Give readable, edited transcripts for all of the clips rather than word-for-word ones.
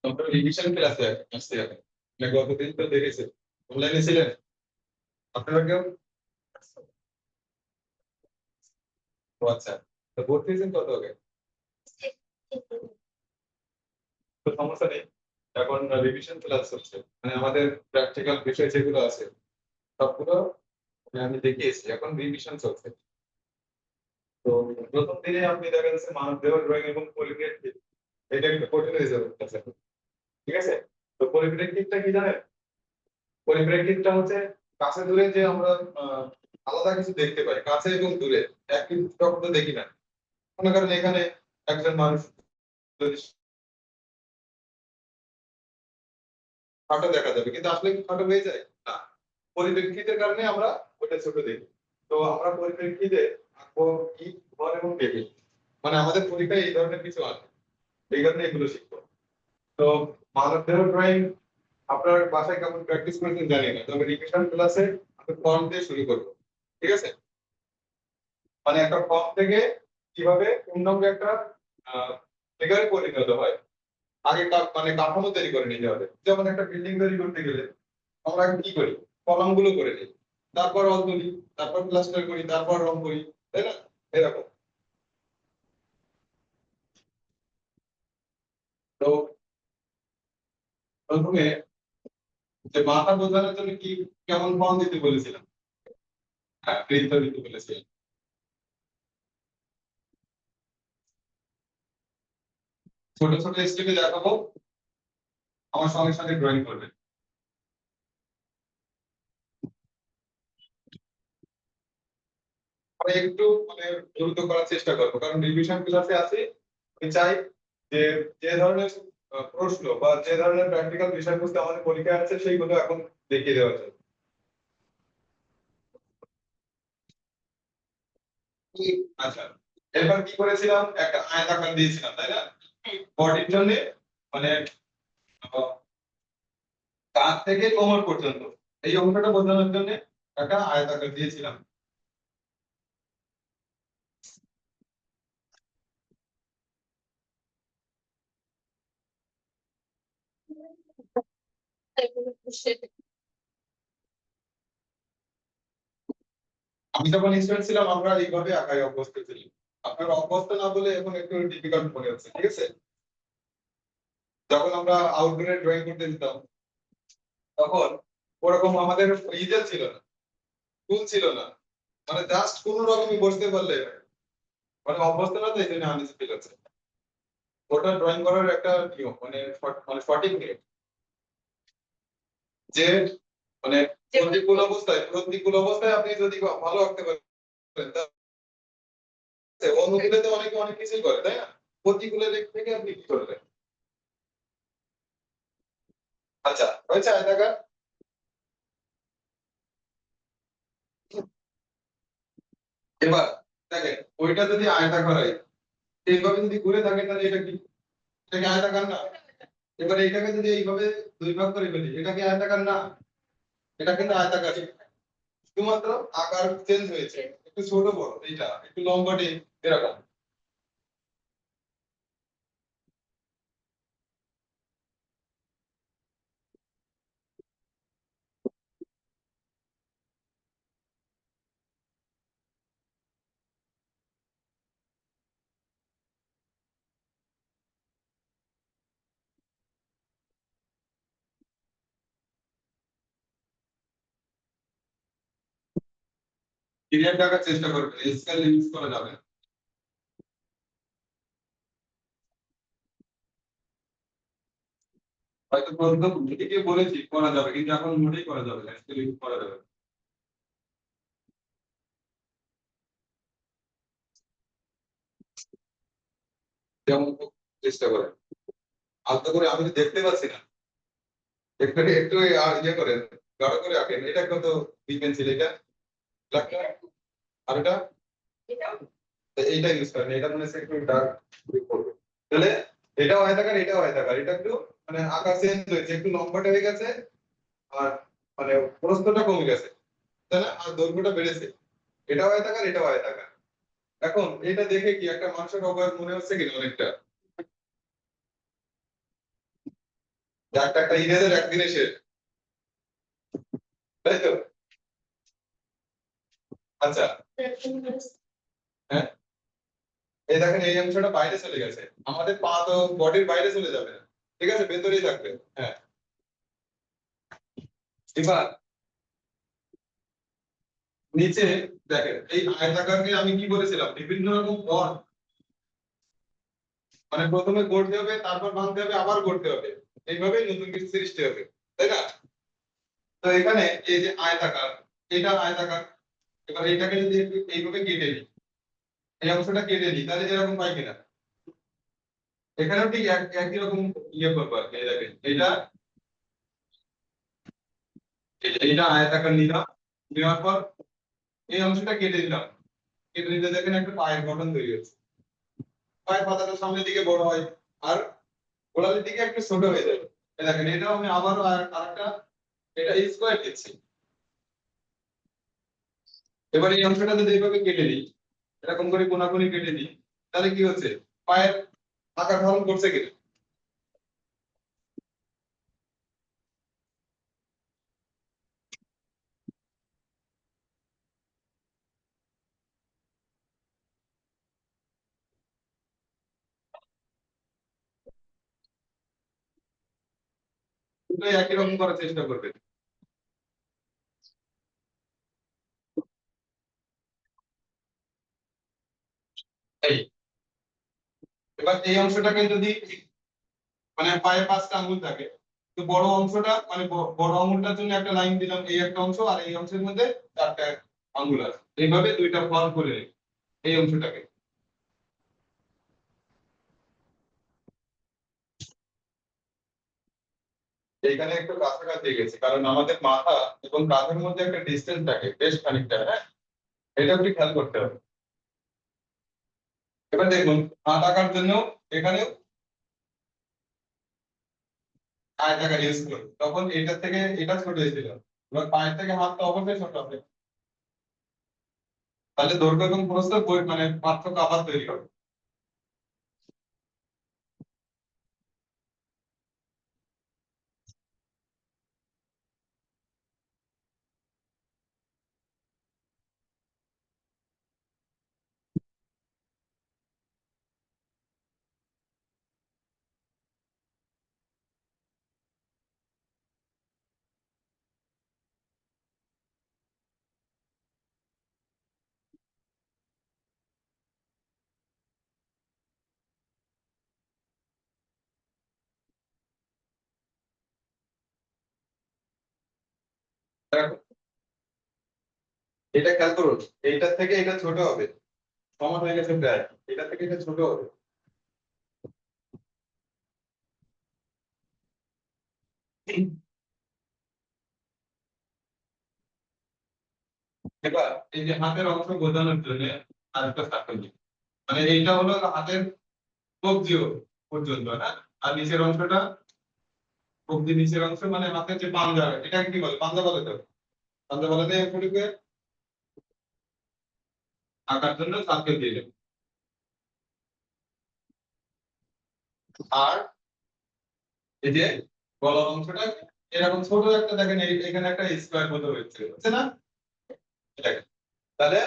আপনার রিভিশন ক্লাসে আসছে এখন গতদিন তো দেখেছে অনলাইনে ছিলেন আপনারা কেউ? ও আচ্ছা, তো ভর্তি হয়েছেন কত আগে? তো সমস্যা নেই, এখন রিভিশন ক্লাস হচ্ছে, মানে আমাদের প্র্যাকটিক্যাল বিষয় যেগুলো আছে সবগুলো আমি দেখিয়েছি, এখন রিভিশন চলছে। তো প্রথম দিনে আপনি দেখা যাচ্ছে মানব দেহ ড্রয়িং এবং পরিপ্রেক্ষিত, এটা একটু কঠিন হয়ে যাবে আপনার জন্য। ঠিক আছে, তো পরিপ্রেক্ষিতটা কি জানেন? পরিপ্রেক্ষিতটা হচ্ছে কাছে দূরে যে আমরা আলাদা কিছু দেখতে পাই, কাছে এবং দূরে একই চক্র দেখি না। মনে করেন এখানে একজন মানুষ যদি খাটো দেখা যাবে, কিন্তু আসলে কি খাটো হয়ে যায় না, পরিপ্রেক্ষিতের কারণে আমরা ওটা ছোট দেখি। তো আমরা পরিপ্রেক্ষিতে আঁকবো কি, ঘর এবং টেবিল, মানে আমাদের পরীক্ষায় এই ধরনের কিছু আছে, এই কারণে এগুলো শিখবো। তো মানবদেহ ড্রয়িং আপনার বাসায় কেমন প্র্যাকটিস করেছেন জানি না, তবে রিভিশন ক্লাসে আমি ফর্ম দিয়ে শুরু করবো। ঠিক আছে, মানে একটা ফর্ম থেকে কিভাবে পূর্ণাঙ্গ একটা ফিগারে পরিণত হয়, আগে মানে কাঠামো তৈরি করে নিতে হবে। যেমন একটা বিল্ডিং তৈরি করতে গেলে আমরা আগে কি করি, কলাম গুলো করে নিই, তারপর রং তুলি, তারপর প্লাস্টার করি, তারপর রং করি, তাই না? এরকম। তো প্রথমে যে মাথা বোঝানোর জন্য কি কেমন ফর্ম দিতে বলেছিলাম, হ্যাঁ বৃত্ত দিতে বলেছিলাম। ছোট ছোট স্টেপে দেখাবো, আমার সঙ্গে সঙ্গে ড্রয়িং করবে। আমি একটু মানে দ্রুত করার চেষ্টা করবো, কারণ রিভিশন ক্লাসে আছে। আমি চাই যে যে ধরনের প্রশ্ন বা যে ধরনের প্র্যাকটিক্যাল বিষয়বস্তু আমাদের পরীক্ষায় আছে সেইগুলো এখন দেখিয়ে দেওয়া যায়। আচ্ছা, এরপর কি করেছিলাম, একটা আয়তাকার দিয়েছিলাম তাই না, বডির জন্য, মানে কাঁধ থেকে কোমর পর্যন্ত এই অংশটা বোঝানোর জন্য একটা আয়তাকার দিয়েছিলাম। আমি যখন স্টুডেন্ট ছিলাম আমরা এইভাবে আঁকায় অভ্যস্ত ছিলাম, আপনার অভ্যস্ত না বলে এখন একটু ডিফিকাল্ট মনে হচ্ছে। ঠিক আছে, যখন আমরা আউটডোরে ড্রয়িং করতে যেতাম তখন ওরকম আমাদের ইজেল ছিল না, টুল ছিল না, মানে জাস্ট কোন রকমই বসতে পারলে, মানে অভ্যস্ত না, তাই জন্য আনইজি ফিল হচ্ছে। ওটা ড্রয়িং করার একটা নিয়ম, মানে মানে সঠিক নিয়ম, যে মানে প্রতিকূল অবস্থায় আপনি যদি ভালো আঁকতে পারেন, অনুকূলেতে অনেকে অনেক কিছুই করে তাই না, প্রতিকূলের দিক থেকে আপনি কি করবেন? আচ্ছা হয়েছে আয়তাকার। এবার দেখেন ওইটা যদি আয়তাকার হয়, এইভাবে যদি ঘুরে থাকে তাহলে এটা কি, এটা কি আয়তাকার না? এবার এইটাকে যদি এইভাবে দুই ভাগ করে ফেলি, এটা কি আয়তাকার না? এটা কিন্তু আয়তাকার, শুধুমাত্র আকার চেঞ্জ হয়েছে, একটু ছোট বড়, এইটা একটু লম্বাটে এরকম। ক্লিয়ার রাখার চেষ্টা করবেন, স্কেল ইউজ করা যাবে না। হয়তো প্রথম থেকে বলেছি করা যাবে, কিন্তু এখন মোটেই করা যাবে না, স্কেল ইউজ করা যাবে না। যেমন চেষ্টা করেন আলাদা করে, আমি তো দেখতে পাচ্ছি না, একটু একটু আর ইয়ে করেন, গাঢ় করে আঁকেন। এটা কত, বি পেন্সিল এটা ব্ল্যাক কালার, আর এটা এইটা ইউজ করেন, এটা মনে হচ্ছে একটু ডার্ক করবে, তাহলে এটাও আয়তাকার, এটাও আয়তাকার, এটা একটু মানে আকার চেঞ্জ হয়েছে, একটু লম্বাটা হয়ে গেছে, আর মানে প্রস্থটা কমে গেছে, তাই না, আর দৈর্ঘ্যটা বেড়েছে। এটাও আয়তাকার, এটাও আয়তাকার, এখন এটা দেখে কি একটা মানুষের অবয়ব মনে হচ্ছে কিনা অনেকটা, যে একটা ইংরেজের একদিনে শেষ, তাই তো? আচ্ছা, হ্যাঁ, এই দেখেন এই অংশটা বাইরে চলে গেছে, আমাদের পা তো বডির বাইরে চলে যাবে না, ঠিক আছে, ভেতরেই থাকবে। হ্যাঁ, এবার নিচে দেখেন এই আয়তাকারকে আমি কি বলেছিলাম, বিভিন্ন রকম কোণ, মানে প্রথমে গড়তে হবে, তারপর ভাঙতে হবে, আবার গড়তে হবে, এইভাবেই নতুন কিছু সৃষ্টি হবে, তাই না? তো এখানে এই যে আয়তাকার, এটা আয়তাকার, এবার এইটাকে যদি একটু এইভাবে কেটে নিই, এই অংশটা কেটে নিই, তাহলে এরকম পাই কিনা? এখানেও ঠিক একই রকম ইয়ে করবো আর কি। এই দেখেন এইটা আয়তাকার নিলাম, নেওয়ার পর এই অংশটা কেটে দিলাম, কেটে নিলে দেখেন একটা পায়ের গঠন তৈরি হচ্ছে, পায়ের পাতাটা সামনের দিকে বড় হয়, আর গোড়ালির দিকে একটু ছোট হয়ে যায়। এই দেখেন এটাও আমি আবারও আরেকটা, এটা স্কোয়ার দিচ্ছি। এবার এই অংশটা যদি এইভাবে কেটে নিই, এরকম করে কোনাকুনি কেটে নিই, তাহলে কি হচ্ছে, পায়ের আকার ধারণ করছে কিনা? দুটোই একই রকম করার চেষ্টা করবে। এই এবার এই অংশটাকে যদি, মানে পায়ে 5টা আঙ্গুল থাকে, তো বড় অংশটা মানে বড় আঙ্গুলটার জন্য একটা লাইন দিলাম, এই একটা অংশ, আর এই অংশের মধ্যে 4টা আঙ্গুল আছে, এইভাবে দুইটা ফল করে নিই এই অংশটাকে। এইখানে একটু কাছাকাছি গেছে, কারণ আমাদের মাথা এবং কাঁধের মধ্যে একটা ডিস্টেন্স থাকে বেশ খানিকটা, হ্যাঁ, এটা একটু খেয়াল করতে হবে। এবার দেখুন হাত আঁকার জন্য এখানেও আয়তাকার ইউজ করি, তখন এটা থেকে এটা ছোট হয়েছিল, এবার পায়ের থেকে হাতটা অবশ্যই ছোট হবে, তাহলে দৈর্ঘ্য এবং প্রস্থ মানে পার্থক্য আবার তৈরি হবে। দেখো, এটা খেয়াল করুন, এইটার থেকে এটা ছোট হবে, সমান হয়ে গেছে প্রায়, এটা থেকে এটা ছোট হবে। এবার এই যে হাতের অংশ বোঝানোর জন্য আরেকটা সার্কেল দিই, মানে এইটা হলো হাতের কবজি পর্যন্ত, হ্যাঁ, আর নিচের অংশটা, কবজি নিচের অংশ মানে হাতের যে পাঞ্জা, এটা কি বলে, পাঞ্জা বলে তো, পাঞ্জা বলে না এগুলিকে, আঁকার জন্য সার্কেল দিয়ে দেবো। আর এই যে গলার অংশটা এরকম ছোট একটা দেখেন, এখানে একটা স্কোয়ার মতো হয়েছে, বুঝছে না? দেখেন, তাহলে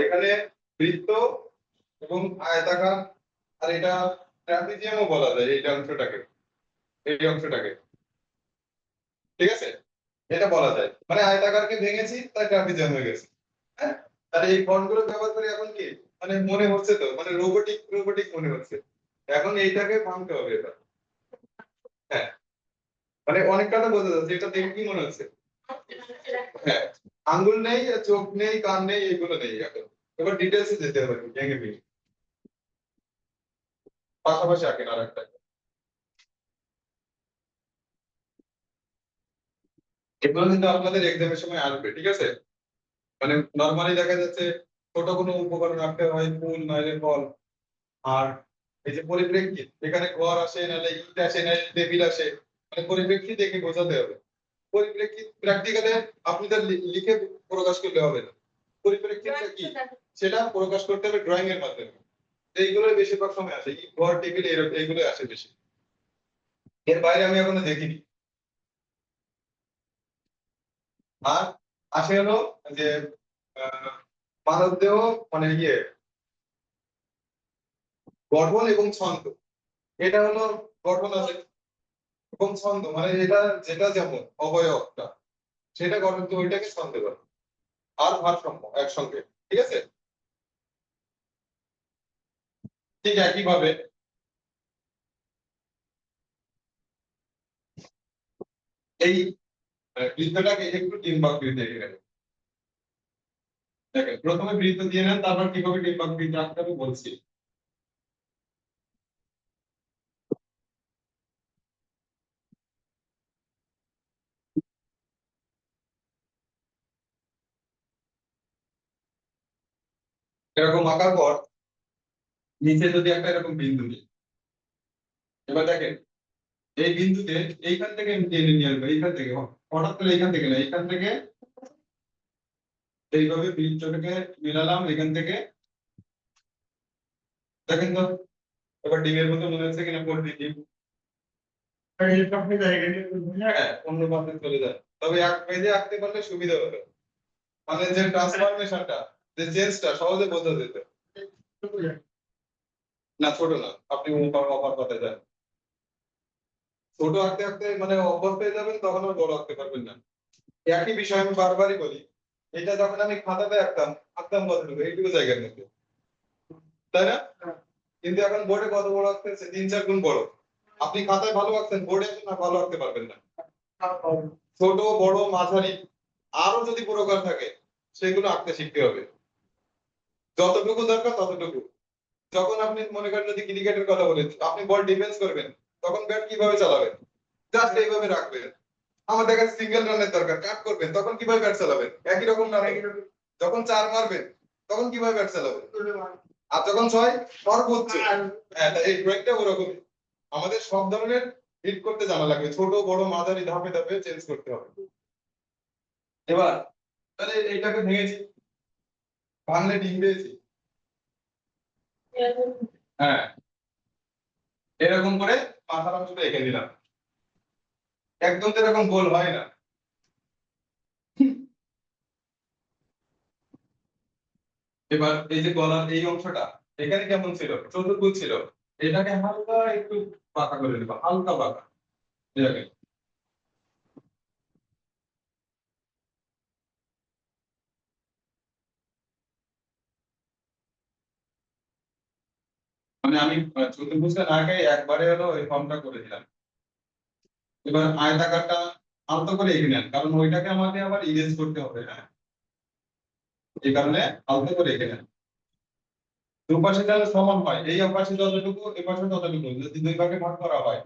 এখানে বৃত্ত এবং আয়তাকার, আর এটা ট্রাপিজিয়ামও বলা যায় এই অংশটাকে, এই অংশটাকে, ঠিক আছে, এটা বলা যায়, মানে আয়তাকারকে ভেঙেছি তাই ট্রাপিজিয়াম হয়ে গেছে। হ্যাঁ, তাহলে এই ফন্টগুলো ব্যবহার করে এখন কি, মানে মনে হচ্ছে তো, মানে রোবোটিক রোবোটিক মনে হচ্ছে, এখন এইটাকে ভাঙতে হবে এটা। হ্যাঁ, মানে অনেকটা বোঝা যাচ্ছে, এটা দেখে কি মনে হচ্ছে? হ্যাঁ, আঙ্গুল নেই, চোখ নেই, কান নেই, এগুলো নেই এখন। এবার ডিটেলসে যেতে হবে, ভেঙে ভেঙে পাশাপাশি আঁকেন আর একটা, এগুলো কিন্তু আপনাদের এক্সামের সময় আসবে, ঠিক আছে? মানে নরমালি দেখা যাচ্ছে ছোট কোনো উপকরণ রাখতে হয়, ফুল নাইলে ফল, আর এই যে পরিপ্রেক্ষিত, এখানে ঘর আসে নাহলে ইট আসে নাহলে টেবিল আসে, মানে পরিপ্রেক্ষিত দেখে বোঝাতে হবে। পরিপ্রেক্ষিত প্র্যাকটিক্যালে আপনি তার লিখে প্রকাশ করলে হবে না, পরিপ্রেক্ষিতটা কি সেটা প্রকাশ করতে হবে ড্রয়িং এর মাধ্যমে। এইগুলো বেশিরভাগ সময় আসে, ঘর টেবিল এইগুলো আসে বেশি। এর বাইরে আমি এখনো দেখিনি। আর আসে হলো যে আহ, মানবদেহ মানে গঠন এবং ছন্দ। এটা হলো গঠন আছে এবং ছন্দ মানে এটা যেটা যেমন অবয়বটা সেটা গঠন তো ওইটাকে ছন্দ করে। আর ভারসাম্য একসঙ্গে, ঠিক আছে। ঠিক একইভাবে এই বৃত্তটাকে একটু ডিম্বাকৃতি এঁকে নেবেন। দেখেন প্রথমে বৃত্ত দিয়ে নেন, তারপর কিভাবে ডিম্বাকৃতি আঁকতে হবে বলছি। এরকম আঁকার পর নিচে যদি একটা এরকম বিন্দু দিই, এবার দেখেন এই বিন্দুতে এইখান থেকে আমি টেনে নিয়ে আসবো, এইখান থেকে হঠাৎ করে এইখান থেকে না, এইখান থেকে এইভাবে বৃত্তটাকে মিলালাম এখান থেকে। দেখেন তো এবার ডিমের মতো মনে হচ্ছে কিনা কোন ডিম। হ্যাঁ অন্য পাশে চলে যায়, তবে এক পেজে আঁকতে পারলে সুবিধা হতো। মানে যে ট্রান্সফরমেশনটা, যে চেঞ্জটা সহজে বোঝা যেত। না ছোট না, আপনি অপার পাতে যান, ছোট আঁকতে আঁকতে মানে অভ্যস্ত হয়ে যাবেন, তখন আর বড় আঁকতে পারবেন না। একই বিষয় আমি বারবারই বলি, এটা যখন আমি খাতাতে আঁকতাম, আঁকতাম কতটুকু এইটুকু জায়গার মধ্যে, তাই না? কিন্তু এখন বোর্ডে কত বড় আঁকতেছে, 3-4 গুণ বড়। আপনি খাতায় ভালো আঁকছেন, বোর্ডে না ভালো আঁকতে পারবেন না। ছোট বড় মাঝারি আরো যদি প্রকার থাকে সেগুলো আঁকতে শিখতে হবে, যতটুকু দরকার ততটুকু। যখন আপনি মনে করেন যদি ক্রিকেটের কথা বলেন, আপনি বল ডিফেন্স করবেন, তখন ব্যাট কিভাবে চালাবেন? জাস্ট এইভাবে রাখবেন। আমার দেখা সিঙ্গেল রানের দরকার, কাট করবেন, তখন কিভাবে ব্যাট চালাবেন? একই রকম না, যখন চার মারবেন তখন কিভাবে ব্যাট চালাবেন? আর যখন ছয় সর্বোচ্চ। হ্যাঁ এই ড্রয়িংটা ওরকমই, আমাদের সব ধরনের হিট করতে জানা লাগবে, ছোট বড় মাঝারি ধাপে ধাপে চেঞ্জ করতে হবে। এবার তাহলে এইটাকে ভেঙেছি, ভাঙলে ডিম পেয়েছি। হ্যাঁ এরকম করে মাথার অংশটা এঁকে দিলাম, একদম তো এরকম গোল হয় না। এবার এই যে গলার এই অংশটা এখানে কেমন ছিল, চতুর্ভুজ ছিল, এটাকে হালকা একটু বাঁকা করে দেবো, হালকা বাঁকা। এটাকে মানে আমি চতুর্ভুজটা না এঁকে একবারে হলো এই ফর্মটা করে দিলাম। এবার আয়তাকারটা আলতো করে এঁকে নেন, কারণ ওইটাকে আমাকে আবার ইরেজ করতে হবে। হ্যাঁ এই কারণে আলতো করে এঁকে নেন। দুপাশে যেন সমান হয়, এই পাশে যতটুকু এই পাশে ততটুকু, যদি দুই ভাগে ভাগ করা হয়।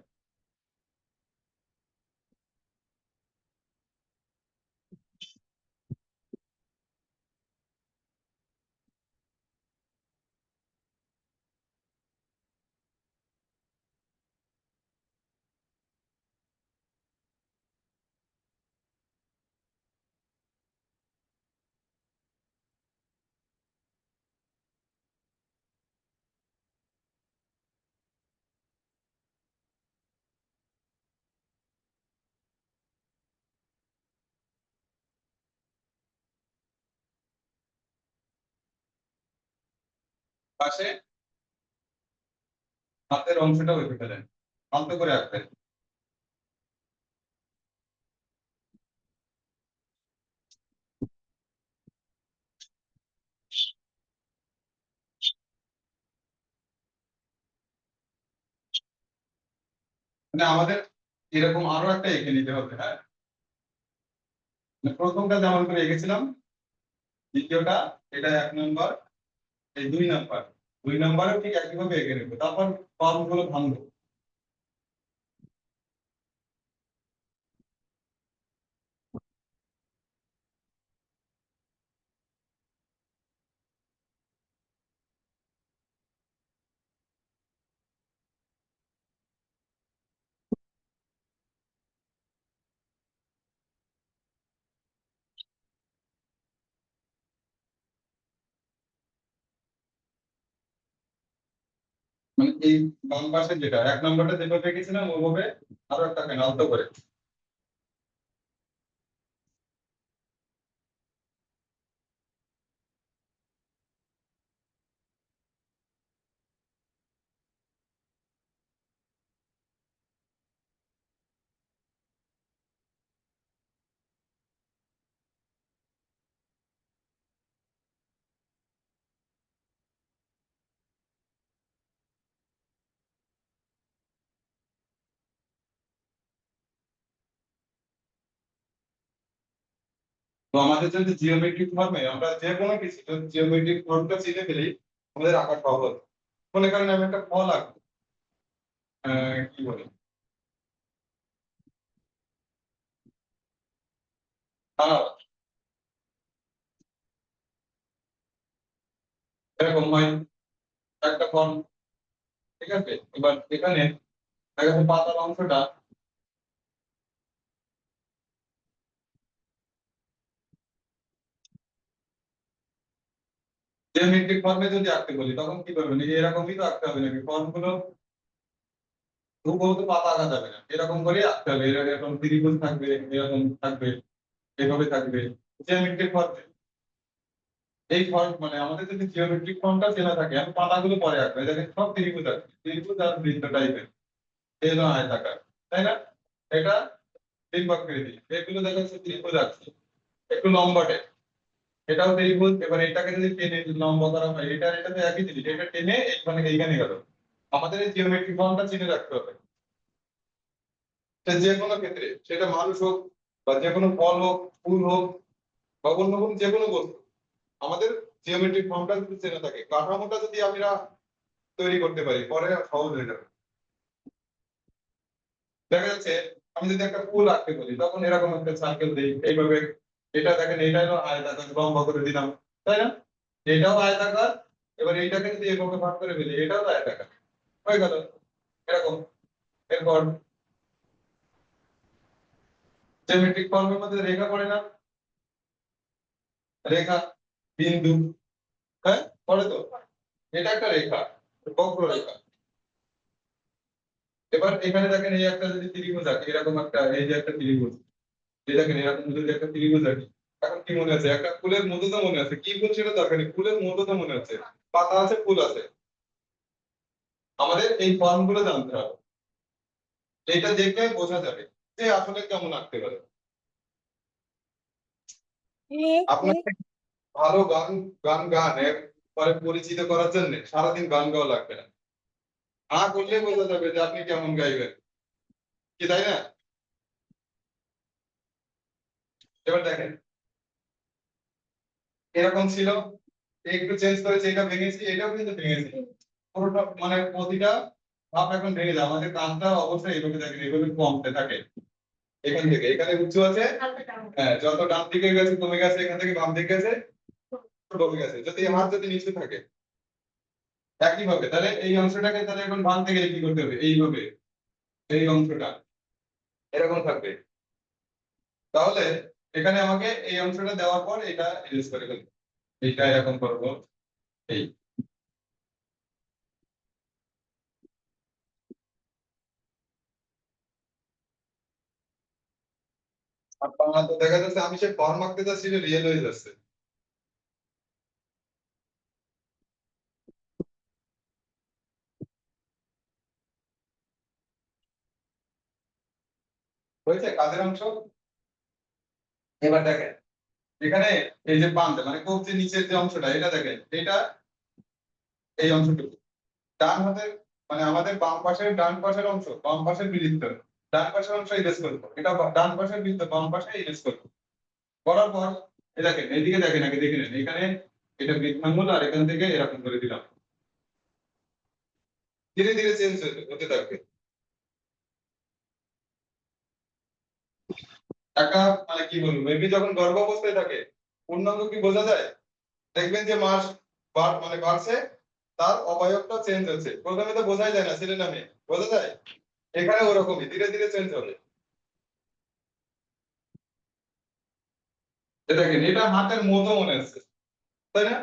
পাশে হাতের অংশটা ওই ফেলেন, আলতো করে আঁকবেন। মানে আমাদের এরকম আরো একটা এঁকে নিতে হবে। হ্যাঁ মানে প্রথমটা যেমন করে এঁকেছিলাম, দ্বিতীয়টা এটা 1 নম্বর, এই 2 নম্বর, 2 নম্বরেও ঠিক একইভাবে এঁকে নেবো, তারপর কর্ম গুলো ভাঙবো। মানে এই বাম পাশে যেটা 1 নম্বরটা যেভাবে গেছিলাম ওইভাবে আরো একটা ফ্যান আলতো করে। তো আমাদের যদি জিওমেট্রিক ফর্মে আমরা যে কোনো কিছু যদি জিওমেট্রিক ফর্মটা চিনে ফেলি আমাদের আঁকা সহজ। মনে করেন আমি একটা ফল আঁকবো, কি বলে আনারস, এরকম হয় একটা ফর্ম। ঠিক আছে, এবার এখানে দেখা যাচ্ছে পাতার অংশটা জিওমেট্রিক ফর্মে যদি আঁকতে বলি তখন কি করবেন, এই যে এরকমই তো আঁকতে হবে নাকি, ফর্ম গুলো হুবহু তো পাতা আঁকা যাবে না, এরকম করে আঁকতে হবে, এরকম ত্রিভুজ থাকবে, এরকম থাকবে, এভাবে থাকবে জিওমেট্রিক ফর্মে। এই ফর্ম মানে আমাদের যদি জিওমেট্রিক ফর্মটা চেনা থাকে আমি পাতাগুলো পরে আঁকবো, এই দেখেন সব ত্রিভুজ আছে, ত্রিভুজ আর বৃত্ত টাইপের, এই জন্য আয়তাকার, তাই না? এটা ডিম্বাকৃতি, এগুলো দেখা যাচ্ছে ত্রিভুজ আছে একটু লম্বাটে, এটাও ত্রিভুজ। এবার এটাকে যদি টেনে লম্বা করা হয়, এটা এটা তো একই জিনিস, এটা টেনে এইখানে এইখানে গেল। আমাদের এই জিওমেট্রিক ফর্মটা চিনে রাখতে হবে, সে যে কোনো ক্ষেত্রে, সেটা মানুষ হোক বা যে কোনো ফল হোক, ফুল হোক বা অন্য কোনো যে কোনো বস্তু, আমাদের জিওমেট্রিক ফর্মটা যদি চেনা থাকে, কাঠামোটা যদি আমরা তৈরি করতে পারি পরে সহজ হয়ে যাবে। দেখা যাচ্ছে আমি যদি একটা ফুল আঁকতে বলি তখন এরকম একটা সার্কেল দিই এইভাবে, এটা দেখেন এটা হলো আয়তাকার, লম্বা করে দিলাম, তাই না? এটাও আয়তাকার, এবার এইটাকে যদি এভাবে ভাগ করে ফেলি এটাও তো আয়তাকার হয়ে গেল এরকম। এরপর জ্যামিতিক ফর্মের মধ্যে রেখা পড়ে না, রেখা, বিন্দু, হ্যাঁ পড়ে তো, এটা একটা রেখা, বক্ররেখা। এবার এখানে দেখেন এই একটা যদি ত্রিভুজ আছে এরকম একটা, এই যে একটা ত্রিভুজ, এই দেখেন এরকম যদি একটা ত্রিভুজ আছে, এখন কি মনে আছে একটা ফুলের মতো তো মনে আছে, কি ফুল সেটা দরকার নেই, ফুলের মতো তো মনে আছে, পাতা আছে ফুল আছে, আমাদের এই ফর্ম গুলো জানতে হবে, এটা দেখে বোঝা যাবে যে আসলে কেমন আঁকতে পারে। আপনাকে ভালো গান গান গানের পরে পরিচিত করার জন্য সারাদিন গান গাওয়া লাগবে না, করলে বোঝা যাবে যে আপনি কেমন গাইবেন, কি তাই না? এবার দেখেন এরকম ছিল, একটু চেঞ্জ করেছে, এটা ভেঙেছি, এটাও কিন্তু ভেঙেছি, পুরোটা মানে প্রতিটা ধাপ এখন ভেঙে যায়। আমাদের কানটা অবশ্যই এইভাবে দেখেন, এইভাবে কমতে থাকে, এখান থেকে এখানে উঁচু আছে, হ্যাঁ যত ডান দিকে গেছে কমে গেছে, এখান থেকে বাম দিকে গেছে কমে গেছে, যদি হাত যদি নিচু থাকে একই ভাবে, তাহলে এই অংশটাকে তাহলে এখন বাম থেকে কি করতে হবে, এইভাবে এই অংশটা এরকম থাকবে, তাহলে এখানে আমাকে এই অংশটা দেওয়ার পর এটা ইরেজ করে ফেলবো, এইটা এরকম করবো, এই আর বাংলা তো দেখা যাচ্ছে আমি সে ফর্ম আঁকতে যাচ্ছি রিয়েল হয়ে যাচ্ছে। হয়েছে কাজের অংশ। এবার দেখেন এখানে এই যে বাঁধ মানে কবজির নিচের যে অংশটা এটা দেখেন, এটা এই অংশটুকু ডান হাতের মানে আমাদের বাম পাশের ডান পাশের অংশ, বাম পাশের বৃত্ত ডান পাশের অংশ ইরেজ করবো, এটা ডান পাশের বৃত্ত বাম পাশে ইরেজ করবো, করার পর এই দেখেন এইদিকে দেখেন আগে দেখে নেন, এখানে এটা বৃত্তাঙ্গুল আর এখান থেকে এরকম করে দিলাম, ধীরে ধীরে চেঞ্জ হতে থাকবে। একটা মানে কি বলবো, বেবি যখন গর্ভাবস্থায় থাকে পূর্ণাঙ্গ কি বোঝা যায়, দেখবেন যে মাস মানে বাড়ছে, তার অবয়বটা চেঞ্জ হচ্ছে, প্রথমে তো বোঝাই যায় না ছেলে না মেয়ে, বোঝা যায়, এখানে ওরকমই ধীরে ধীরে চেঞ্জ হবে। এটা কি, এটা হাতের মতো মনে হচ্ছে, তাই না?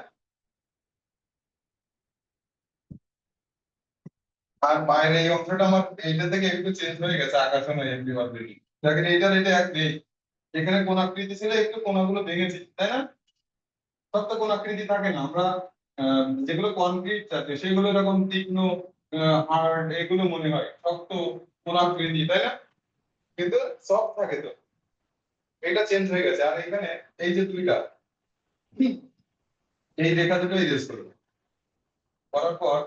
আর বাইরে এই অংশটা আমার এইটা থেকে একটু চেঞ্জ হয়ে গেছে, আকাশ নয় এমনি অলরেডি। দেখেন এইটার এটা এক নেই, এখানে কোন আকৃতি ছিল, একটু কোনাগুলো ভেঙেছি, তাই না? সব তো কোন আকৃতি থাকে না। আমরা যেগুলো কনক্রিট আছে সেগুলো এরকম তীক্ষ্ণ, হার্ড, এগুলো মনে হয় শক্ত কোন আকৃতি, তাই না? কিন্তু সব থাকে তো। এটা চেঞ্জ হয়ে গেছে। আর এখানে এই যে দুইটা, এই রেখা দুটো ইরেজ করবো, করার পর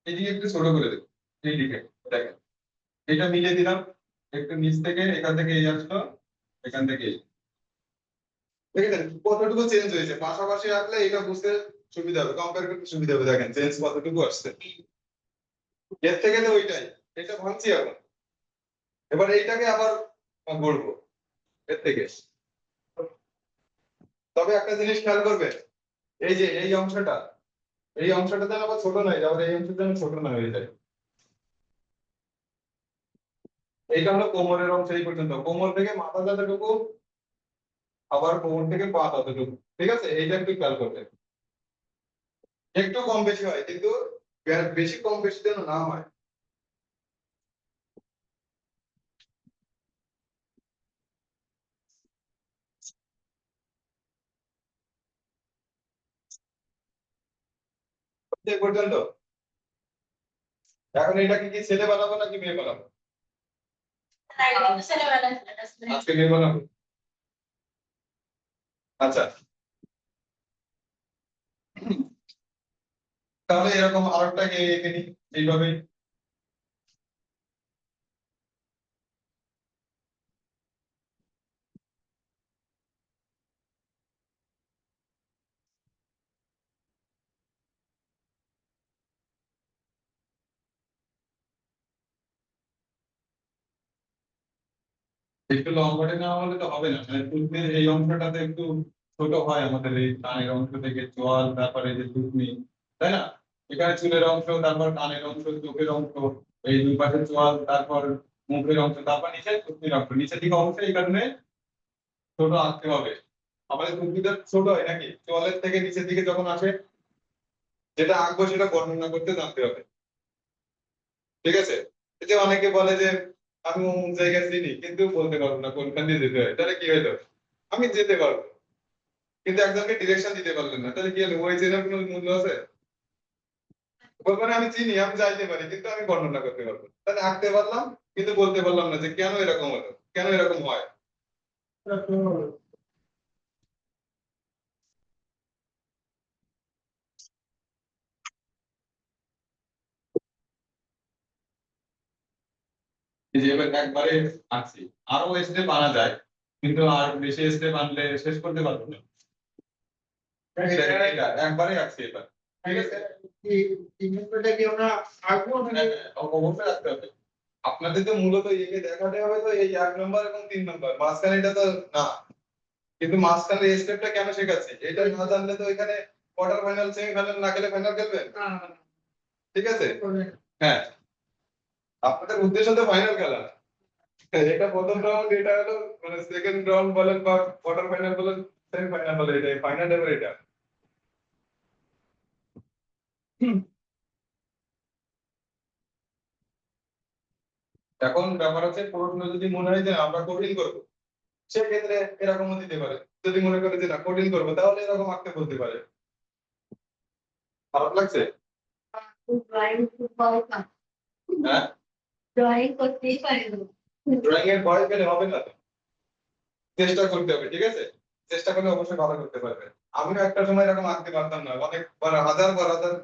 এদিকে একটু ছোট করে দেবো। এই দিকে দেখেন, এটা মিলিয়ে দিলাম, একটু নিচ থেকে এখান থেকে এই আসলো, এখান থেকে এই। দেখেছেন কতটুকু চেঞ্জ হয়েছে? পাশাপাশি রাখলে এটা বুঝতে সুবিধা হবে, কম্পেয়ার করতে সুবিধা হবে। দেখেন চেঞ্জ কতটুকু আসছে, এর থেকে তো ওইটাই। এটা ভাঙছি এখন, এবার এইটাকে আবার গড়বো এর থেকে। তবে একটা জিনিস খেয়াল করবে, এই যে এই অংশটা, এই অংশটা যেন আবার ছোট নয়, আবার এই অংশটা যেন ছোট না হয়ে যায়। এইটা হলো কোমরের অংশ, এই পর্যন্ত, কোমর থেকে মাথা যতটুকু, আবার কোমর থেকে পা ততটুকু। ঠিক আছে, এইটা একটু খেয়াল করবে। একটু কম বেশি হয়, কিন্তু বেশি কম বেশি যেন না হয়। এই পর্যন্ত। এখন এটাকে কি ছেলে বানাবো নাকি মেয়ে বানাবো? আজকে মেয়ে বানাবো। আচ্ছা, তাহলে এরকম আরেকটা এঁকে নিই এইভাবে। একটু লম্বাটে না হলে তো হবে না, মানে টুথনির এই অংশটাতে একটু ছোট হয়, আমাদের এই কানের অংশ থেকে চোয়াল, তারপরে এই যে টুথনি, তাই না? এখানে চুলের অংশ, তারপর কানের অংশ, চোখের অংশ, এই দুই পাশে চোয়াল, তারপর মুখের অংশ, তারপর নিচে টুথনির অংশ, নিচের দিকে অংশ এই কারণে ছোট আঁকতে হবে। আমাদের টুথনিটা ছোট হয় নাকি চোয়ালের থেকে নিচের দিকে যখন আসে, যেটা আঁকবো সেটা বর্ণনা করতে জানতে হবে। ঠিক আছে, এই যে অনেকে বলে যে আমি অমুক জায়গায় চিনি কিন্তু বলতে পারবো না কোনখান দিয়ে যেতে হয়, তাহলে কি হইলো? আমি যেতে পারবো কিন্তু একজনকে ডিরেকশন দিতে পারলেন না, তাহলে কি হলো? ওই চেনার কোনো মূল্য আছে? বলবেন আমি চিনি, আমি যাইতে পারি, কিন্তু আমি বর্ণনা করতে পারবো না। তাহলে আঁকতে পারলাম কিন্তু বলতে পারলাম না যে কেন এরকম হলো, কেন এরকম হয়। এই যে এবার একবারে আঁকছি, আরো স্টেপ আনা যায়, কিন্তু আর বেশি স্টেপ আনলে শেষ করতে পারবো না। এটা একবারে আঁকছি এবার। ঠিক আছে, কি আমরা আঁকবো নাকি? অবশ্যই রাখতে হবে। আপনাদের তো মূলত একে দেখাতে হবে তো এই 1 নম্বর এবং 3 নম্বর, মাঝখানে এটা তো না। কিন্তু মাঝখানে এই স্টেপটা কেন শেখাচ্ছি, এটা না জানলে তো এখানে কোয়ার্টার ফাইনাল, সেমিফাইনাল না খেলে ফাইনাল খেলবেন। ঠিক আছে, হ্যাঁ, আপনাদের উদ্দেশ্য তো ফাইনাল খেলা। এটা প্রথম রাউন্ড, এটা হলো মানে সেকেন্ড রাউন্ড বলেন বা কোয়ার্টার ফাইনাল বলেন, সেমিফাইনাল বলেন, এটা ফাইনাল এবার এটা। এখন ব্যাপার হচ্ছে প্রশ্ন যদি মনে হয় যে আমরা কঠিন করবো, সেক্ষেত্রে এরকমও দিতে পারে। যদি মনে করে যে না কঠিন করবো, তাহলে এরকম আঁকতে বলতে পারে। খারাপ লাগছে? ড্রয়িং হ্যাঁ, ড্রয়িং করতেই পারি না। ড্রয়িং এর ভয় পেলে হবে না, চেষ্টা করতে হবে। ঠিক আছে, চেষ্টা করলে অবশ্যই ভালো করতে পারবে। আমিও একটা সময় এরকম আঁকতে পারতাম না, অনেকবার হাজার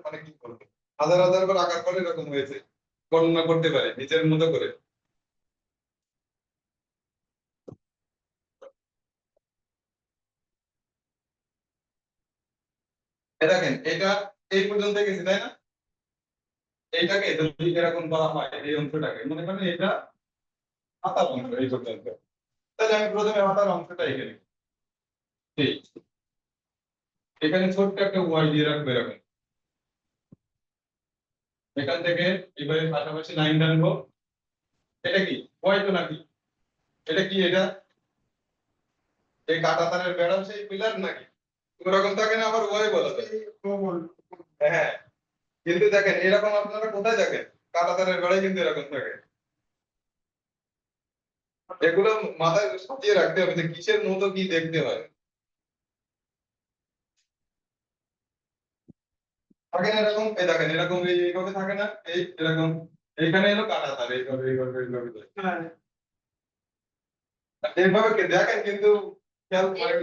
মানে কি বলবো, হাজার বার আঁকার পরে এরকম হয়েছে। বর্ণনা করতে পারে নিজের মতো করে। দেখেন এটা এই পর্যন্ত গেছে, তাই না? এইটাকে যদি এরকম করা হয়, এই অংশটাকে মনে করেন এটা হাতার অংশ এই পর্যন্ত, তাহলে আমি প্রথমে হাতার অংশটা এখানে, এই এখানে ছোট্ট একটা ওয়াই দিয়ে রাখবো এরকম। এখান থেকে এবারে পাশাপাশি লাইন টানবো। এটা কি ওয়াই তো নাকি? এটা কি? এটা এই কাঁটা তারের বেড়াল সেই পিলার নাকি? ওরকম থাকে না, আবার ওয়াই বলা যায়। হ্যাঁ, কিন্তু দেখেন এরকম আপনারা কোথায় দেখেন? কাঁটা তারের বেড়াই কিন্তু এরকম থাকে। এগুলো মাথায় সাজিয়ে রাখতে হবে যে কিসের মতো কি দেখতে হয়। থাকে না এরকম, এই দেখেন এরকম এইভাবে থাকে না, এই এরকম এইখানে এলো কাঁটা তার, এইভাবে এইভাবে এইভাবে হ্যাঁ। এইভাবে দেখেন কিন্তু খেয়াল করে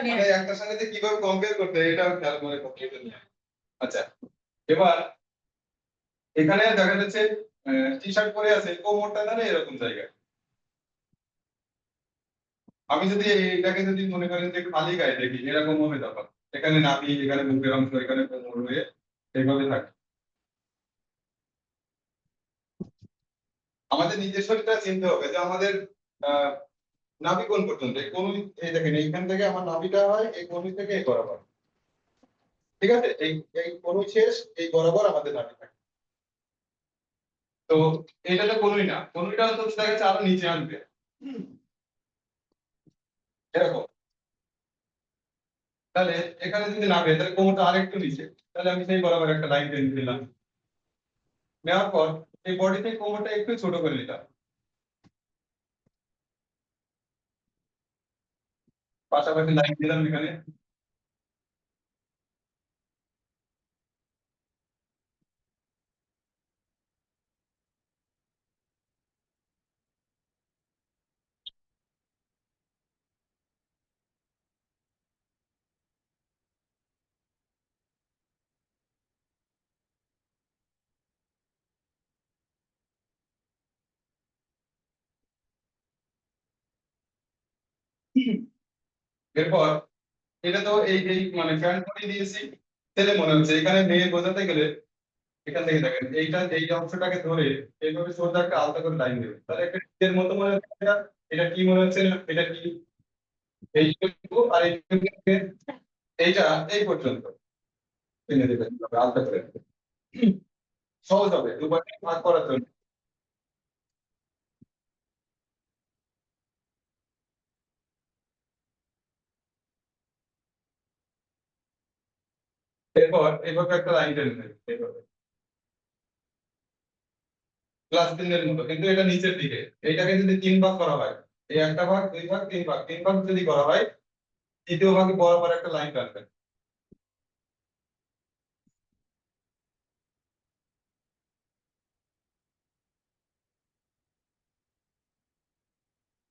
মানে একটার সঙ্গে যে কিভাবে কম্পেয়ার করতে হয় এটাও খেয়াল করে কম্পিউটার নিয়ে। আচ্ছা, এবার এখানে দেখা যাচ্ছে টি শার্ট পরে আছে, কোমরটা না এরকম জায়গায়। আমি যদি এটাকে যদি মনে করেন যে খালি গায়ে দেখি এরকম হবে, তখন এখানে নাভি, এখানে মুখের অংশ, এখানে কোমর হয়ে এইভাবে থাকে। আমাদের নিজের শরীরটা চিনতে হবে যে আমাদের আহ নাভি কোন পর্যন্ত, এই কোন, এই দেখেন এইখান থেকে আমার নাভিটা হয়, এই কোন থেকে এই বরাবর। ঠিক আছে, এই এই কোন শেষ, এই বরাবর আমাদের নাভি থাকে। তো এটা তো কোনই না, কোনটা তো দেখা যাচ্ছে আরো নিচে আনবে এরকম। তাহলে এখানে যদি নামে তাহলে কোমরটা আরেকটু নিচে, তাহলে আমি সেই বরাবর একটা লাইন টেনে দিলাম। নেওয়ার পর এই বডিতে কোমরটা একটু ছোট করে নিলাম, পাশাপাশি লাইন দিলাম এখানে। এরপর এটা তো এই এই মানে প্যান্ট বডি দিয়েছি, তাহলে মনে হচ্ছে এখানে মেয়ে বোঝাতে গেলে এখান থেকে দেখেন এইটা, এই অংশটাকে ধরে এইভাবে সোজা একটা আলাদা করে লাইন দেবে, তাহলে একটা টিকের মতো মনে হচ্ছে এটা। এটা কি মনে হচ্ছে না, এটা কি এইটুকু আর এইটুকু, এইটা এই পর্যন্ত টেনে দেবেন আলাদা করে। সহজ হবে দুবার ভাগ করার জন্য। এরপর এইভাবে একটা লাইন টেনে নেবে এইভাবে, ক্লাস 3 এর মতো, কিন্তু এটা নিচের দিকে। এইটাকে যদি 3 ভাগ করা হয়, এই একটা ভাগ, দুই ভাগ, তিন ভাগ, 3 ভাগ যদি করা হয়, তৃতীয় ভাগে বরাবর একটা লাইন টানবেন।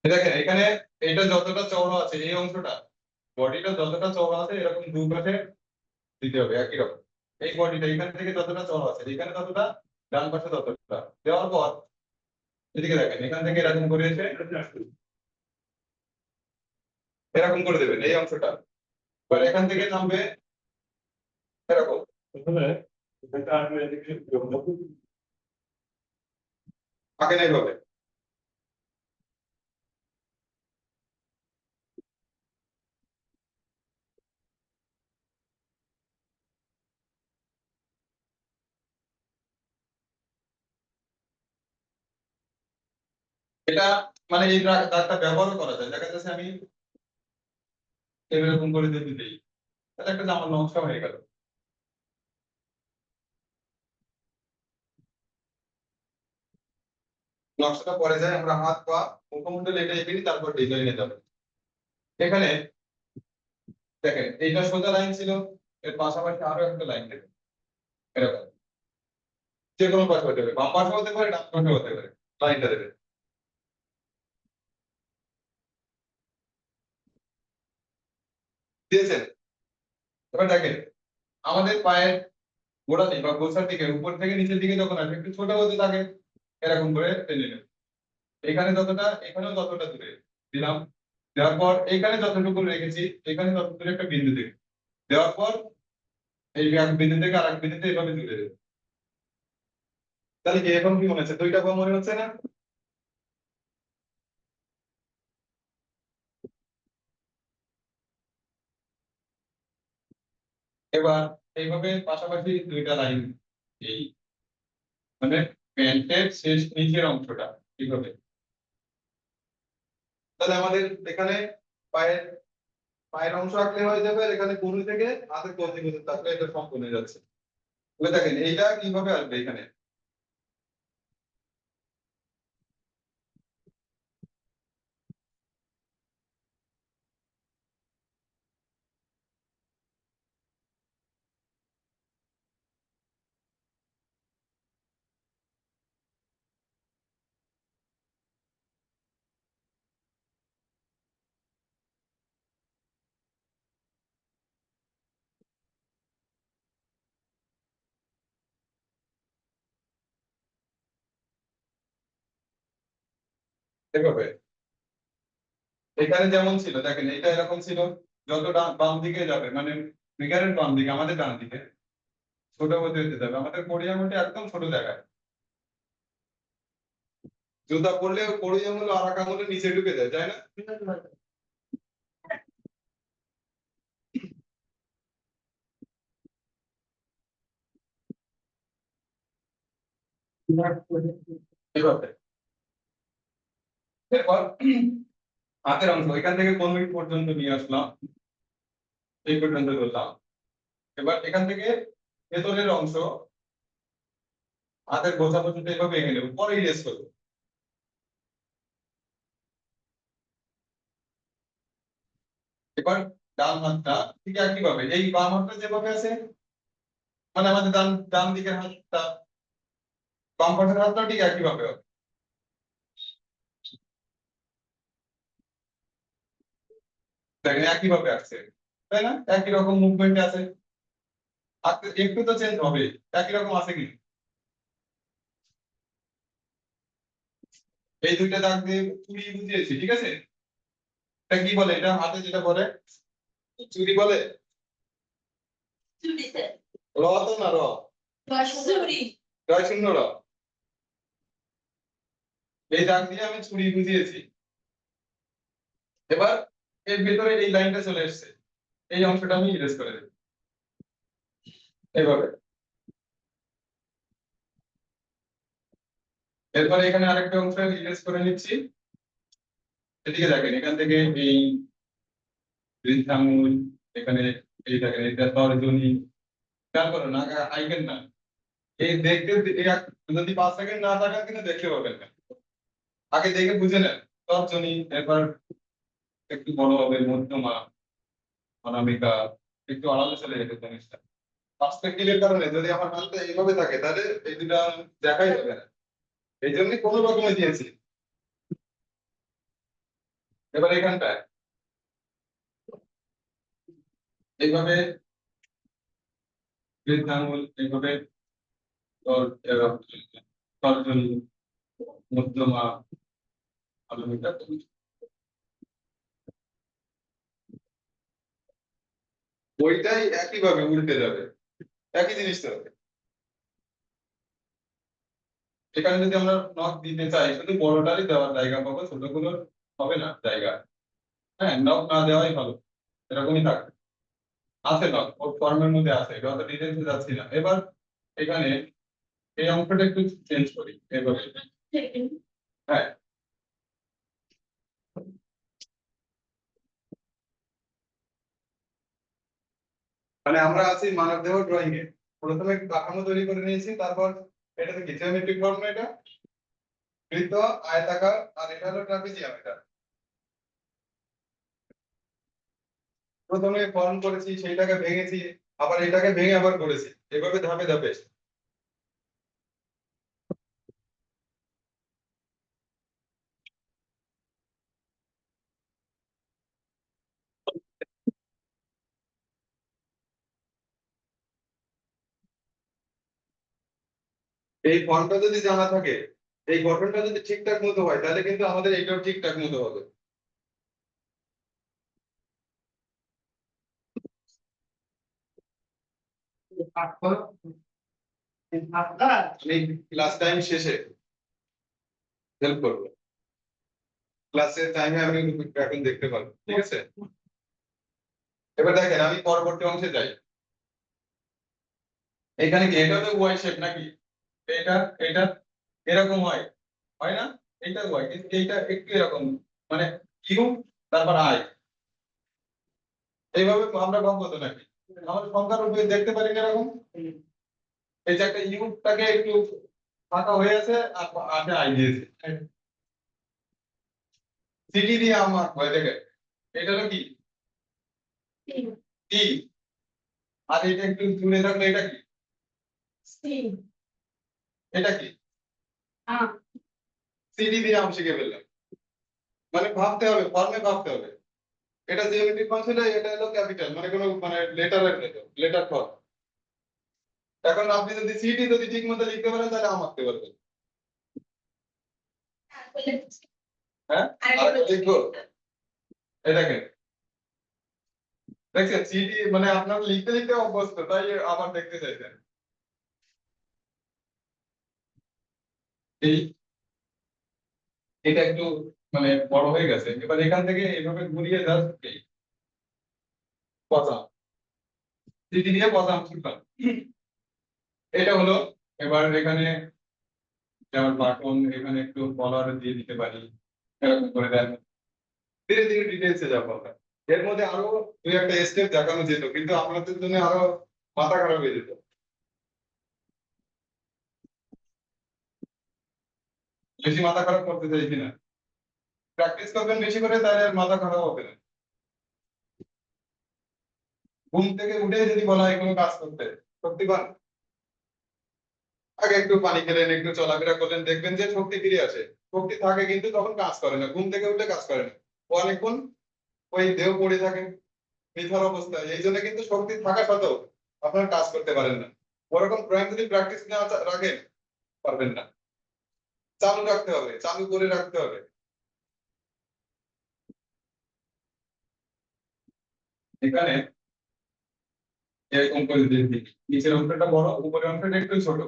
দেখেন এখানে এটা যতটা চওড়া আছে এই অংশটা, বডিটা যতটা চওড়া আছে এরকম দুই পাশে দিতে হবে একই রকম। এই বডিটা এখান থেকে যতটা চওড়া আছে এখানে ততটা, ডান পাশে ততটা দেওয়ার পর এদিকে দেখেন এখান থেকে এরকম করে এসে এরকম করে দেবেন এই অংশটা। এবার এখান থেকে নামবে এরকম, আগে নেই হবে। এটা মানে এই দাগটা ব্যবহারও করা যায়, দেখা যাচ্ছে আমি এরকম করে দিয়ে দিতেই তাহলে একটা জামার নকশা হয়ে গেল। নকশাটা পরে যায় আমরা হাত পা মুখমণ্ডল এটা এঁকে নিই, তারপর ডিজাইনে যাবে। এখানে দেখেন এইটা সোজা লাইন ছিল, এর পাশাপাশি আরো একটা লাইন দেবে এরকম, যে কোনো পাশে হতে পারে, বাম পাশে হতে পারে, ডান পাশে হতে পারে, লাইনটা দেবে। দিয়েছেন? এবার দেখেন আমাদের পায়ের গোড়া নেই বা গোছার দিকে উপর থেকে নিচের দিকে যখন আসে একটু ছোট হতে থাকে, এরকম করে টেনে নেবে। এখানে যতটা, এখানেও ততটা দূরে দিলাম। দেওয়ার পর এখানে যতটুকু রেখেছি এখানে ততটুকু একটা বিন্দু দেবে। দেওয়ার পর এই এক বিন্দু থেকে আরেক বিন্দুতে এভাবে তুলে দেবে। তাহলে কি এখন কি মনে হচ্ছে, দুইটা কোণ মনে হচ্ছে না? এবার এইভাবে পাশাপাশি দুইটা লাইন, এই মানে প্যান্টের শেষ নিচের অংশটা এইভাবে। তাহলে আমাদের এখানে পায়ের পায়ের অংশ আঁকলে হয়ে যাবে, আর এখানে কনুই থেকে হাতের কবজি পর্যন্ত থাকলে এটা সম্পূর্ণ হয়ে যাচ্ছে। তবে দেখেন এইটা কিভাবে আসবে এখানে, এভাবে এখানে যেমন ছিল দেখেন এটা এরকম ছিল, যত বাম দিকে যাবে মানে ফিগারের বাম দিকে আমাদের ডান দিকে ছোট হতে হতে যাবে, আমাদের কোরিয়ামটা একদম ছোট জায়গায়। জুতা পরলে কোরিয়াম হলো আর এক আঙুলের নিচে ঢুকে যায়, তাই না? এভাবে এরপর হাতের অংশ এখান থেকে 15 পর্যন্ত নিয়ে আসলাম, এই পর্যন্ত ধরলাম। এবার এখান থেকে ভেতরের অংশ হাতের গোছা পর্যন্ত এভাবে ভেঙে নেবো, পরে ইরেজ করবো। এবার ডান হাতটা ঠিক একই ভাবে, এই বাম হাতটা যেভাবে আছে মানে আমাদের ডান ডান দিকের হাতটা, বাম পাশের হাতটা ঠিক একই ভাবে হবে। দেখেন একই ভাবে আসছে, তাই না? একই রকম মুভমেন্ট আছে, আর একটু তো চেঞ্জ হবে, একই রকম আছে কি? এই দুইটা দাগ দিয়ে চুড়ি বুঝিয়েছি, ঠিক আছে? এটা কি বলে, এটা হাতে যেটা বলে চুড়ি বলে? র তো না, র রয় শূন্য র, এই দাগ দিয়ে আমি চুড়ি বুঝিয়েছি। এবার এর ভিতরে এই লাইনটা চলে এসেছে, এই অংশটা আমি ইরেজ করে দেব এইভাবে। এরপরে এখানে আরেকটা অংশ ইরেজ করে নিচ্ছি। এদিকে দেখেন এখান থেকে এই বৃদ্ধ আঙুল, এখানে এই দেখেন এটা তর্জনী, খেয়াল করো না আইকেন না, এই দেখতে যদি 5 সেকেন্ড না থাকেন কিন্তু দেখতে পাবেন না, আগে দেখে বুঝে নেন। তর্জনী, এরপর একটু বড় হবে মধ্যমা, অনামিকা, একটু আড়ালে চলে যেতে জিনিসটা পার্সপেক্টিভের কারণে। যদি আমার হাতটা এইভাবে থাকে তাহলে এই দুটা দেখাই যাবে না, এই জন্য কোনো রকমে দিয়েছি। এবার এখানটায় এইভাবে বৃদ্ধ আঙুল, এইভাবে তর্জনী, মধ্যমা, অনামিকা, ওইটাই একই ভাবে উল্টে যাবে, একই জিনিসটা হবে। এখানে যদি আমরা নখ দিতে চাই শুধু বড়টারই দেওয়ার জায়গা পাবো, ছোটগুলোর হবে না জায়গা। হ্যাঁ, নখ না দেওয়াই ভালো, এরকমই থাকবে। আছে নখ ওর ফর্মের মধ্যে আছে, এটা অত ডিটেলসে যাচ্ছি না। এবার এখানে এই অংশটা একটু চেঞ্জ করি এভাবে। হ্যাঁ, মানে আমরা আছি মানবদেহ ড্রয়িং এ, প্রথমে কাঠামো তৈরি করে নিয়েছি, তারপর এটা কি জিওমেট্রিক ফর্ম না, এটা বৃত্ত, আয়তাকার, আর এটা হলো ট্রাপিজিয়াম। এটা প্রথমে ফর্ম করেছি, সেইটাকে ভেঙেছি, আবার এটাকে ভেঙে আবার করেছি, এভাবে ধাপে ধাপে। এই ফর্মটা যদি জানা থাকে, এই গঠনটা যদি ঠিকঠাক মতো হয়, তাহলে কিন্তু আমাদের এইটাও ঠিকঠাক মতো হবে। আমি ক্লাস টাইম শেষে হেল্প করবো, ক্লাসের টাইমে আমি এখন দেখতে পারবো, ঠিক আছে? এবার দেখেন আমি পরবর্তী অংশে যাই। এখানে কি এটা তো ওয়াই শেপ নাকি? এটা এটা এরকম হয়, হয় না? এটা ওয়াই, কিন্তু এইটা একটু এরকম, মানে কিউ তারপর আই, এইভাবে আমরা ভাববো তো নাকি? আমাদের সংখ্যার উপরে দেখতে পারি না এরকম, এই যে একটা ইউটাকে একটু ফাঁকা হয়ে আছে আর আগে আই দিয়েছে, সিটি দিয়ে আমার হয় দেখে, এটা হলো কি টি, আর এটা একটু দূরে থাকলে এটা কি, এটা কি সিডি দিয়ে আমি শিখে ফেললাম। মানে ভাবতে হবে, ফর্মে ভাবতে হবে। এটা জিওমেট্রিক ফাংশন, এটা হলো ক্যাপিটাল, মানে কোনো মানে লেটারের লেটার ফর্ম। এখন আপনি যদি সিডি যদি ঠিক মতো লিখতে পারেন তাহলে আম আঁকতে পারবেন। হ্যাঁ আরেকটা লিখবো এটাকে দেখছেন সিডি মানে আপনার লিখতে লিখতে অভ্যস্ত তাই আবার দেখতে চাইছেন এই এটা একটু মানে বড় হয়ে গেছে এবার এখান থেকে এইভাবে ঘুরিয়ে জাস্ট পচা সিডি দিয়ে পচা ছুটলাম এটা হলো এবার এখানে যেমন বাটন এখানে একটু কলার দিয়ে দিতে পারি এরকম করে দেন ধীরে ধীরে ডিটেলসে যাবো আমরা এর মধ্যে আরো দুই একটা স্টেপ দেখানো যেত কিন্তু আপনাদের জন্য আরো মাথা খারাপ হয়ে যেত বেশি মাথা খারাপ করতে চাইছি না প্র্যাকটিস করবেন বেশি করে তাহলে আর মাথা খারাপ হবে না ঘুম থেকে উঠে যদি বলা হয় কোনো কাজ করতে শক্তি পান আগে একটু পানি খেলেন একটু চলাফেরা করলেন দেখবেন যে শক্তি ফিরে আসে শক্তি থাকে কিন্তু তখন কাজ করে না ঘুম থেকে উঠে কাজ করে না অনেকক্ষণ ওই দেহ পড়ে থাকে নিথর অবস্থায় এই জন্য কিন্তু শক্তি থাকা সত্ত্বেও আপনার কাজ করতে পারেন না ওরকম ড্রয়িং যদি প্র্যাকটিস না রাখেন পারবেন না চালু রাখতে হবে চালু করে রাখতে হবে এখানে এরকম করে দিচ্ছি নিচের অংশটা বড় উপরের অংশটা একটু ছোট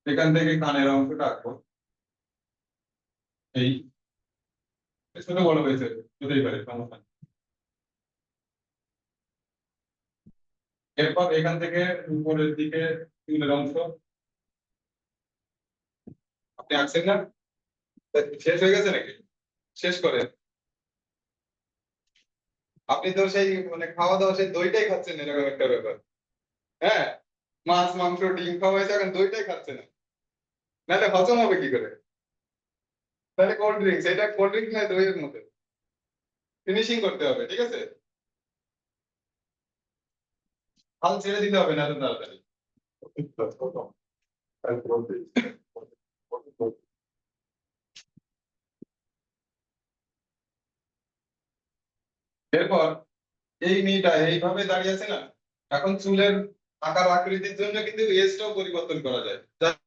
এখান থেকে কানের অংশটা আঁকবো এই ছোট বড় হয়েছে হতেই পারে সমস্যা নেই। এরপর এখান থেকে উপরের দিকে চুলের অংশ আপনি আঁকছেন না শেষ হয়ে গেছে নাকি শেষ করে আপনি তো সেই মানে খাওয়া দাওয়া সেই দইটাই খাচ্ছেন না, এরকম একটা ব্যাপার হ্যাঁ মাছ মাংস ডিম খাওয়া হয়েছে এখন দইটাই খাচ্ছে না নাহলে হজম হবে কি করে তাহলে কোল্ড ড্রিঙ্কস এটা কোল্ড ড্রিঙ্কস নয় দইয়ের মধ্যে ফিনিশিং করতে হবে ঠিক আছে হাল ছেড়ে দিতে হবে না এত তাড়াতাড়ি এরপর এই মেয়েটা এইভাবে দাঁড়িয়ে আছে না এখন চুলের আকার আকৃতির জন্য কিন্তু এজটাও পরিবর্তন করা যায়